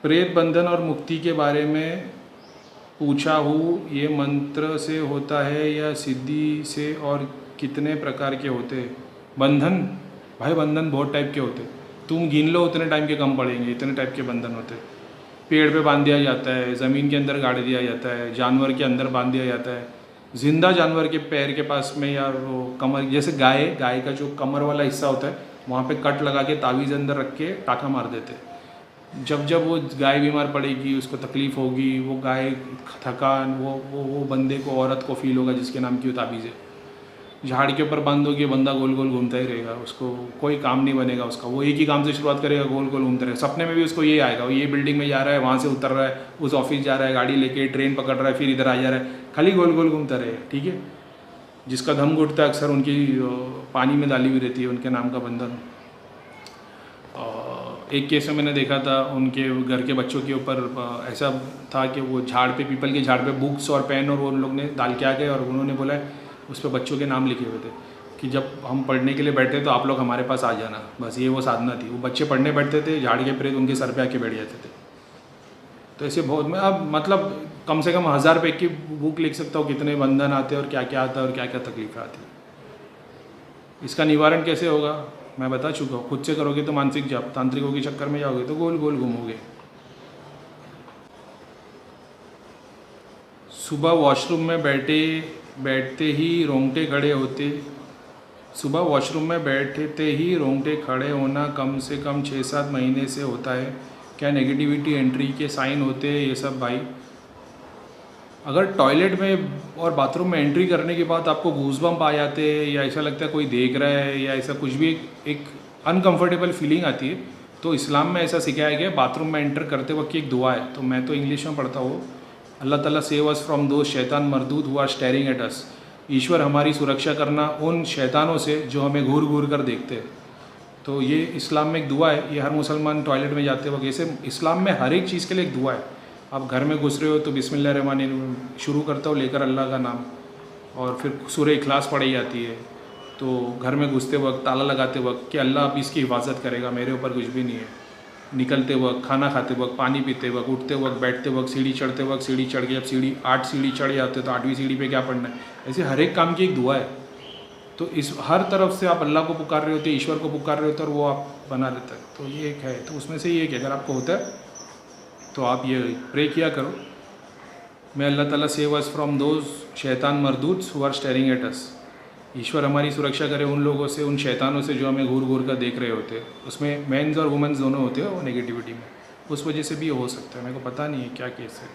प्रेत बंधन और मुक्ति के बारे में पूछा हूँ, ये मंत्र से होता है या सिद्धि से, और कितने प्रकार के होते हैं बंधन? भाई बंधन बहुत टाइप के होते, तुम गिन लो उतने टाइम के कम पड़ेंगे, इतने टाइप के बंधन होते। पेड़ पे बांध दिया जाता है, ज़मीन के अंदर गाड़ दिया जाता है, जानवर के अंदर बांध दिया जाता है, जिंदा जानवर के पैर के पास में या वो कमर, जैसे गाय का जो कमर वाला हिस्सा होता है वहाँ पे कट लगा के तावीज़ अंदर रख के टाका मार देते। जब जब वो गाय बीमार पड़ेगी, उसको तकलीफ़ होगी, वो गाय थकान, वो बंदे को, औरत को फील होगा जिसके नाम की वो ताबीज़ है। झाड़ के ऊपर बांधोगे, बंदा गोल गोल घूमता ही रहेगा, उसको कोई काम नहीं बनेगा उसका, वो एक ही काम से शुरुआत करेगा, गोल गोल घूमता रहेगा। सपने में भी उसको ये आएगा, वो ये बिल्डिंग में जा रहा है, वहाँ से उतर रहा है, उस ऑफिस जा रहा है, गाड़ी लेके ट्रेन पकड़ रहा है, फिर इधर आ जा रहा है, खाली गोल गोल घूमता रहेगा। ठीक है, जिसका दम घुटता है अक्सर उनकी पानी में डाली हुई रहती है, उनके नाम का बंधन। एक केस में मैंने देखा था, उनके घर के बच्चों के ऊपर ऐसा था कि वो झाड़ पे, पीपल के झाड़ पे बुक्स और पेन और वो उन लोग ने डाल के आ गए, और उन्होंने बोला उस पर बच्चों के नाम लिखे हुए थे कि जब हम पढ़ने के लिए बैठे तो आप लोग हमारे पास आ जाना। बस ये वो साधना थी। वो बच्चे पढ़ने बैठते थे, झाड़ के प्रेत उनके सर पे आके बैठ जाते थे। तो ऐसे बहुत, मैं अब मतलब कम से कम 1000 पेज की बुक लिख सकता हूँ, कितने बंधन आते हैं और क्या क्या आता है और क्या क्या तकलीफें आती है। इसका निवारण कैसे होगा मैं बता चुका हूँ। खुद से करोगे तो मानसिक जाप, तांत्रिकों के चक्कर में जाओगे तो गोल गोल घूमोगे। सुबह वॉशरूम में बैठते ही रोंगटे खड़े होते, सुबह वॉशरूम में बैठते ही रोंगटे खड़े होना कम से कम 6-7 महीने से होता है। क्या नेगेटिविटी एंट्री के साइन होते हैं ये सब? भाई अगर टॉयलेट में और बाथरूम में एंट्री करने के बाद आपको गूज़बम्प आ जाते हैं, या ऐसा लगता है कोई देख रहा है, या ऐसा कुछ भी एक अनकंफर्टेबल फीलिंग आती है, तो इस्लाम में ऐसा सिखाया गया, बाथरूम में एंटर करते वक्त एक दुआ है। तो मैं तो इंग्लिश में पढ़ता हूँ, अल्लाह ताला सेव अस फ्रॉम दो शैतान मरदूद who are staring at us. ईश्वर हमारी सुरक्षा करना उन शैतानों से जो हमें घूर घूर कर देखते हैं। तो ये इस्लाम में एक दुआ है, ये हर मुसलमान टॉयलेट में जाते वक्त, ऐसे इस्लाम में हर एक चीज़ के लिए एक दुआ है। आप घर में घुस रहे हो तो बिस्मिल्लाहिर्रहमानिर्रहीम शुरू करता हो लेकर अल्लाह का नाम, और फिर सूरह इखलास पढ़ी जाती है। तो घर में घुसते वक्त, ताला लगाते वक्त, कि अल्लाह अब इसकी हिफाजत करेगा, मेरे ऊपर कुछ भी नहीं है। निकलते वक्त, खाना खाते वक्त, पानी पीते वक्त, उठते वक्त, बैठते वक्त, सीढ़ी चढ़ते वक्त, सीढ़ी चढ़ के, जब सीढ़ी 8 सीढ़ी चढ़ जाते तो 8वीं सीढ़ी पे क्या पढ़ना है, ऐसे हर एक काम की एक दुआ है। तो इस हर तरफ से आप अल्लाह को पुकार रहे होते, ईश्वर को पुकार रहे होते, और वो आप बना रहता है। तो ये एक है, तो उसमें से ये कि अगर आपको होता है तो आप ये प्रे किया करो, मैं अल्लाह ताला सेव अस फ्रॉम दोज शैतान मरदूद्स who are staring at us. ईश्वर हमारी सुरक्षा करे उन लोगों से, उन शैतानों से जो हमें घूर घूर कर देख रहे होते हैं। उसमें मेंस और वुमेन्स दोनों होते हैं वो नेगेटिविटी में, उस वजह से भी हो सकता है। मेरे को पता नहीं है क्या केस है।